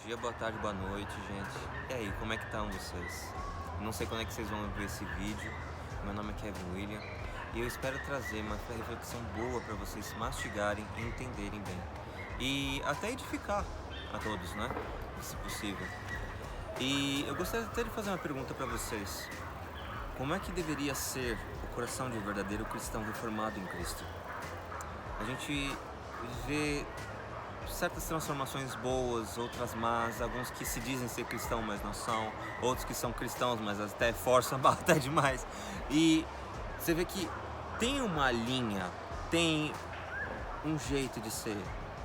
dia, boa tarde, boa noite, gente. E aí, como é que estão vocês? Não sei quando é que vocês vão ver esse vídeo. Meu nome é Kevin William e eu espero trazer uma reflexão boa para vocês mastigarem e entenderem bem. E até edificar a todos, né? Se possível. E eu gostaria até de fazer uma pergunta para vocês. Como é que deveria ser o coração de um verdadeiro cristão reformado em Cristo? A gente vê certas transformações boas, outras más, alguns que se dizem ser cristãos, mas não são, outros que são cristãos, mas até forçam a barra até demais. E você vê que tem uma linha, tem um jeito de ser,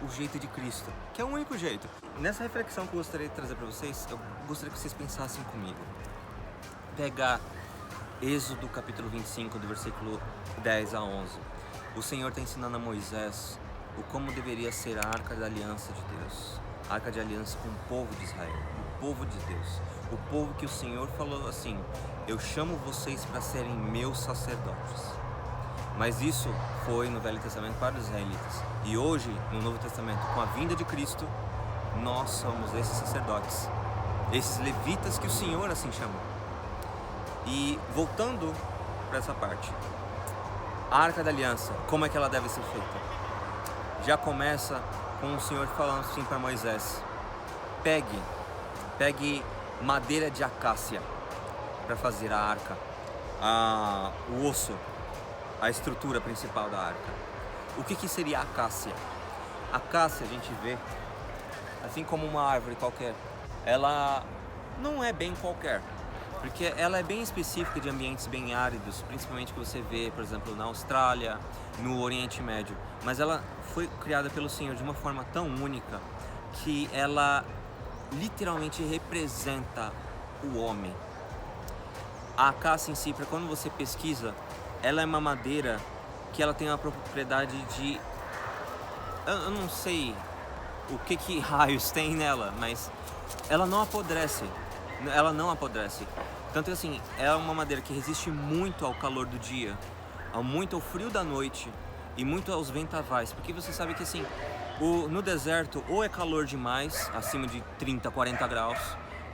o jeito de Cristo, que é o único jeito. Nessa reflexão que eu gostaria de trazer para vocês, eu gostaria que vocês pensassem comigo. Pegar Êxodo capítulo 25, do versículo 10 a 11. O Senhor está ensinando a Moisés o como deveria ser a Arca da Aliança de Deus, a Arca de Aliança com o povo de Israel, o povo de Deus, o povo que o Senhor falou assim: eu chamo vocês para serem meus sacerdotes. Mas isso foi no Velho Testamento para os israelitas, e hoje no Novo Testamento, com a vinda de Cristo, nós somos esses sacerdotes, esses levitas que o Senhor assim chamou. E voltando para essa parte, a Arca da Aliança, como é que ela deve ser feita? Já começa com o Senhor falando assim para Moisés: pegue madeira de acácia para fazer a arca, o osso, a estrutura principal da arca. O que seria a acácia? A acácia, a gente vê, assim como uma árvore qualquer, ela não é bem qualquer, porque ela é bem específica de ambientes bem áridos, principalmente que você vê, por exemplo, na Austrália, no Oriente Médio. Mas ela foi criada pelo Senhor de uma forma tão única que ela literalmente representa o homem. A acácia em si, para quando você pesquisa, ela é uma madeira que ela tem uma propriedade de... Eu não sei o que raios tem nela, mas ela não apodrece. Tanto que assim, é uma madeira que resiste muito ao calor do dia, muito ao frio da noite e muito aos ventavais. Porque você sabe que assim, no deserto ou é calor demais, acima de 30, 40 graus,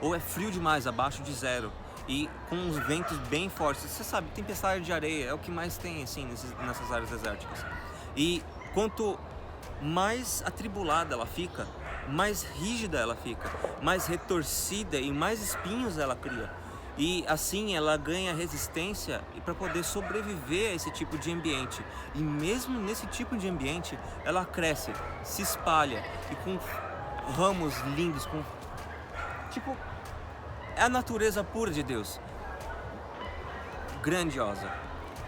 ou é frio demais, abaixo de zero. E com uns ventos bem fortes. Você sabe, tempestade de areia é o que mais tem assim, nessas áreas desérticas. E quanto mais atribulada ela fica, mais rígida ela fica, mais retorcida e mais espinhos ela cria. E assim ela ganha resistência para poder sobreviver a esse tipo de ambiente. E mesmo nesse tipo de ambiente, ela cresce, se espalha e com ramos lindos, é a natureza pura de Deus, grandiosa.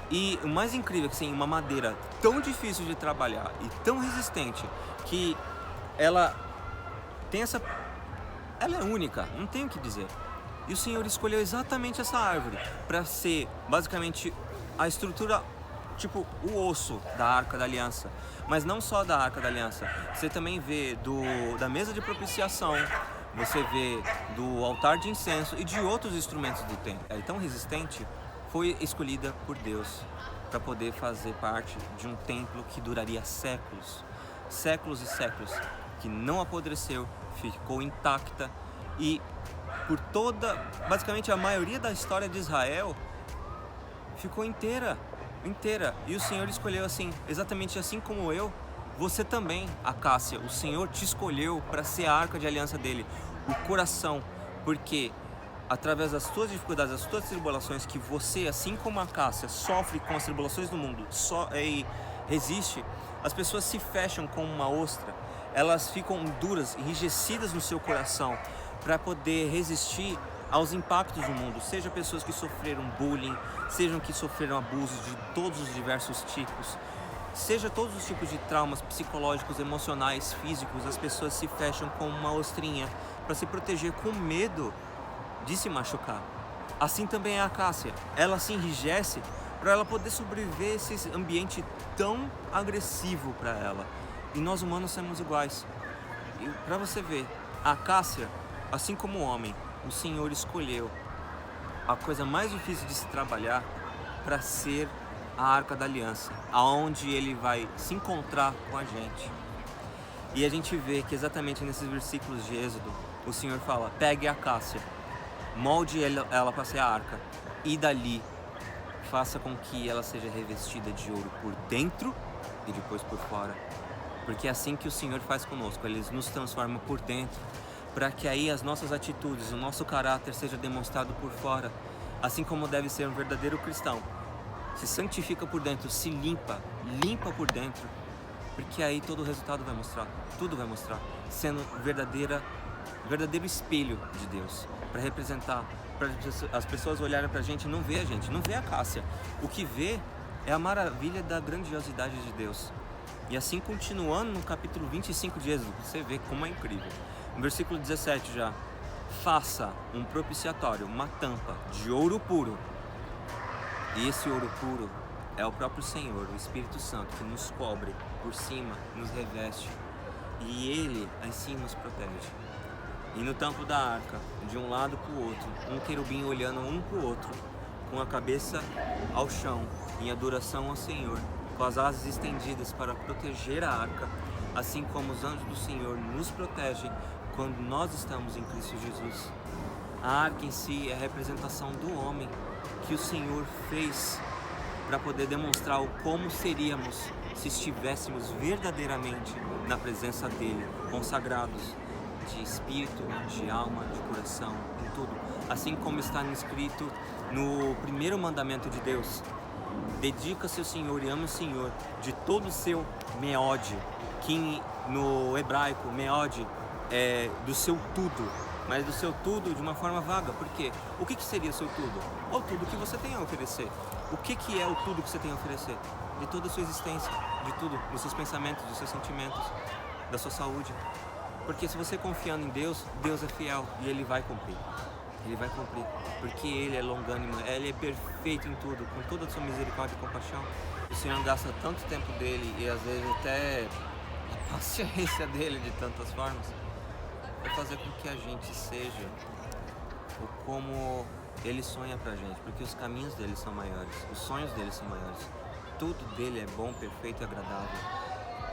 E o mais incrível é que sim, uma madeira tão difícil de trabalhar e tão resistente, que ela é única, não tem o que dizer. E o Senhor escolheu exatamente essa árvore para ser basicamente a estrutura, tipo o osso da Arca da Aliança. Mas não só da Arca da Aliança, você também vê da mesa de propiciação, você vê do altar de incenso e de outros instrumentos do templo. É tão resistente, foi escolhida por Deus para poder fazer parte de um templo que duraria séculos, séculos e séculos, que não apodreceu, ficou intacta e por basicamente a maioria da história de Israel ficou inteira. E o Senhor escolheu assim, exatamente assim como você também, Acácia, o Senhor te escolheu para ser a arca de aliança dele, o coração, porque através das tuas dificuldades, das tuas tribulações, que você, assim como a Acácia, sofre com as tribulações do mundo e resiste, as pessoas se fecham como uma ostra, elas ficam duras, enrijecidas no seu coração, para poder resistir aos impactos do mundo, seja pessoas que sofreram bullying, sejam que sofreram abusos de todos os diversos tipos, seja todos os tipos de traumas psicológicos, emocionais, físicos, as pessoas se fecham como uma ostrinha para se proteger com medo de se machucar. Assim também é a acácia, ela se enrijece para ela poder sobreviver a esse ambiente tão agressivo para ela. E nós humanos somos iguais. E para você ver, a acácia, assim como o homem, o Senhor escolheu a coisa mais difícil de se trabalhar para ser a Arca da Aliança, aonde ele vai se encontrar com a gente. E a gente vê que exatamente nesses versículos de Êxodo, o Senhor fala: pegue a acácia, molde ela para ser a arca, e dali faça com que ela seja revestida de ouro por dentro e depois por fora. Porque é assim que o Senhor faz conosco, Ele nos transforma por dentro, para que aí as nossas atitudes, o nosso caráter seja demonstrado por fora, assim como deve ser um verdadeiro cristão. Se santifica por dentro, se limpa por dentro, porque aí todo o resultado vai mostrar, tudo vai mostrar, sendo verdadeiro espelho de Deus, para representar, para as pessoas olharem para a gente, não vê a Cássia, o que vê é a maravilha da grandiosidade de Deus. E assim continuando no capítulo 25 de Êxodo, você vê como é incrível. No versículo 17 já: faça um propiciatório, uma tampa de ouro puro. E esse ouro puro é o próprio Senhor, o Espírito Santo, que nos cobre por cima, nos reveste. E Ele assim nos protege. E no tampo da arca, de um lado para o outro, um querubim olhando um para o outro, com a cabeça ao chão, em adoração ao Senhor, com as asas estendidas para proteger a arca, assim como os anjos do Senhor nos protegem quando nós estamos em Cristo Jesus. A arca em si é a representação do homem que o Senhor fez para poder demonstrar o como seríamos se estivéssemos verdadeiramente na presença dele, consagrados de espírito, de alma, de coração, em tudo. Assim como está escrito no primeiro mandamento de Deus: dedica-se ao Senhor e ama o Senhor de todo o seu meode, que no hebraico meode é do seu tudo, mas do seu tudo de uma forma vaga. Por quê? O que seria seu tudo? O tudo que você tem a oferecer. O que é o tudo que você tem a oferecer? De toda a sua existência, de tudo, dos seus pensamentos, dos seus sentimentos, da sua saúde. Porque se você confiando em Deus, Deus é fiel e Ele vai cumprir. Ele vai cumprir, porque Ele é longânimo, Ele é perfeito em tudo, com toda a sua misericórdia e compaixão. O Senhor gasta tanto tempo dele e às vezes até a paciência dele de tantas formas, para fazer com que a gente seja o como Ele sonha pra gente, porque os caminhos dele são maiores, os sonhos dele são maiores, tudo dele é bom, perfeito e agradável.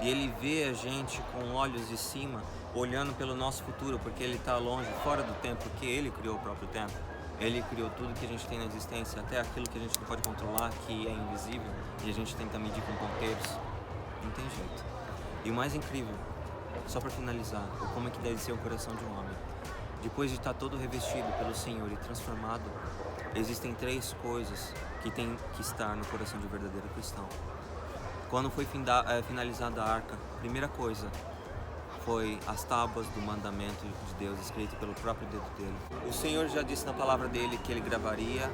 E Ele vê a gente com olhos de cima, olhando pelo nosso futuro, porque Ele está longe, fora do tempo, porque Ele criou o próprio tempo. Ele criou tudo que a gente tem na existência, até aquilo que a gente não pode controlar, que é invisível, e a gente tenta medir com ponteiros. Não tem jeito. E o mais incrível, só para finalizar, como é que deve ser o coração de um homem. Depois de estar todo revestido pelo Senhor e transformado, existem 3 coisas que tem que estar no coração de um verdadeiro cristão. Quando foi finalizada a arca, a primeira coisa foi as tábuas do mandamento de Deus, escrito pelo próprio dedo dele. O Senhor já disse na palavra dele que Ele gravaria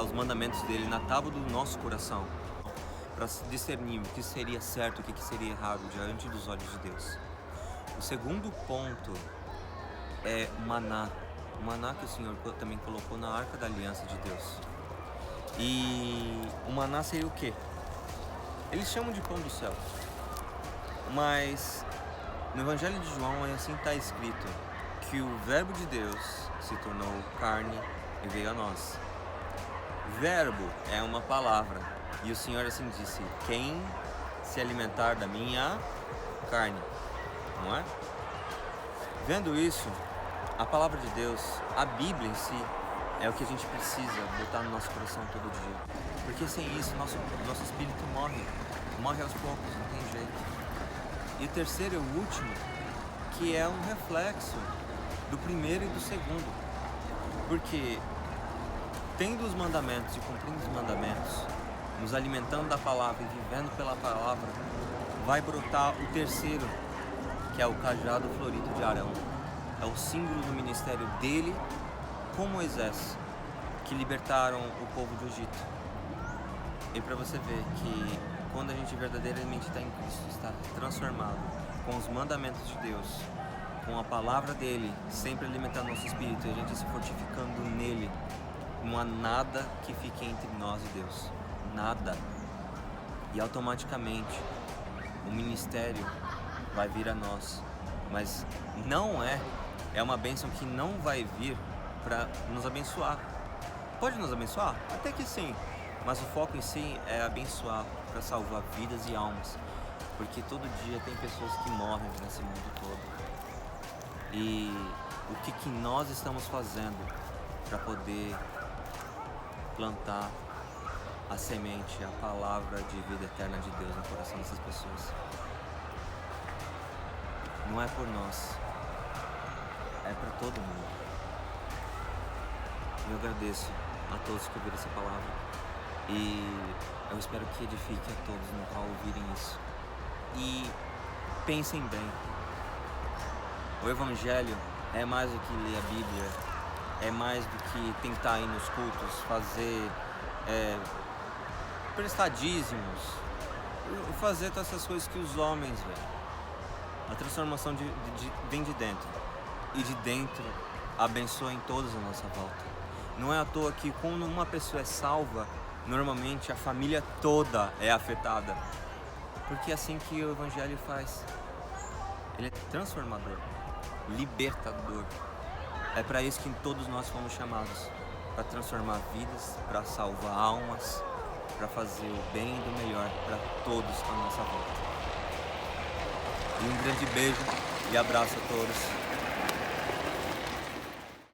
os mandamentos dele na tábua do nosso coração, para discernir o que seria certo e o que seria errado diante dos olhos de Deus. O segundo ponto é o maná que o Senhor também colocou na arca da aliança de Deus. E o maná seria o quê? Eles chamam de pão do céu, mas no Evangelho de João assim está escrito que o Verbo de Deus se tornou carne e veio a nós. Verbo é uma palavra, e o Senhor assim disse: quem se alimentar da minha carne, não é? Vendo isso, a palavra de Deus, a Bíblia em si, é o que a gente precisa botar no nosso coração todo dia. Porque sem isso, nosso espírito morre aos poucos, não tem jeito. E o terceiro e o último, que é um reflexo do primeiro e do segundo. Porque tendo os mandamentos e cumprindo os mandamentos, nos alimentando da palavra e vivendo pela palavra, vai brotar o terceiro, que é o cajado florido de Arão. É o símbolo do ministério dele com Moisés, que libertaram o povo do Egito. E para você ver que quando a gente verdadeiramente está em Cristo, está transformado com os mandamentos de Deus, com a palavra dele, sempre alimentando nosso espírito e a gente se fortificando nele, não há nada que fique entre nós e Deus. Nada. E automaticamente o ministério vai vir a nós. Mas não é uma bênção que não vai vir para nos abençoar. Pode nos abençoar? Até que sim. Mas o foco em si é abençoar, para salvar vidas e almas. porque todo dia tem pessoas que morrem nesse mundo todo. E o que nós estamos fazendo para poder plantar a semente, a palavra de vida eterna de Deus no coração dessas pessoas? Não é por nós, é para todo mundo. Eu agradeço a todos que ouviram essa palavra e eu espero que edifique a todos no qual ouvirem isso. E pensem bem, o Evangelho é mais do que ler a Bíblia, é mais do que tentar ir nos cultos, fazer, prestar dízimos, fazer todas essas coisas que os homens veem. A transformação vem de dentro, e de dentro abençoa em todos à nossa volta. Não é à toa que quando uma pessoa é salva, normalmente a família toda é afetada, porque é assim que o Evangelho faz. Ele é transformador, libertador. É para isso que todos nós fomos chamados, para transformar vidas, para salvar almas, para fazer o bem e do melhor para todos à nossa volta. E um grande beijo e abraço a todos.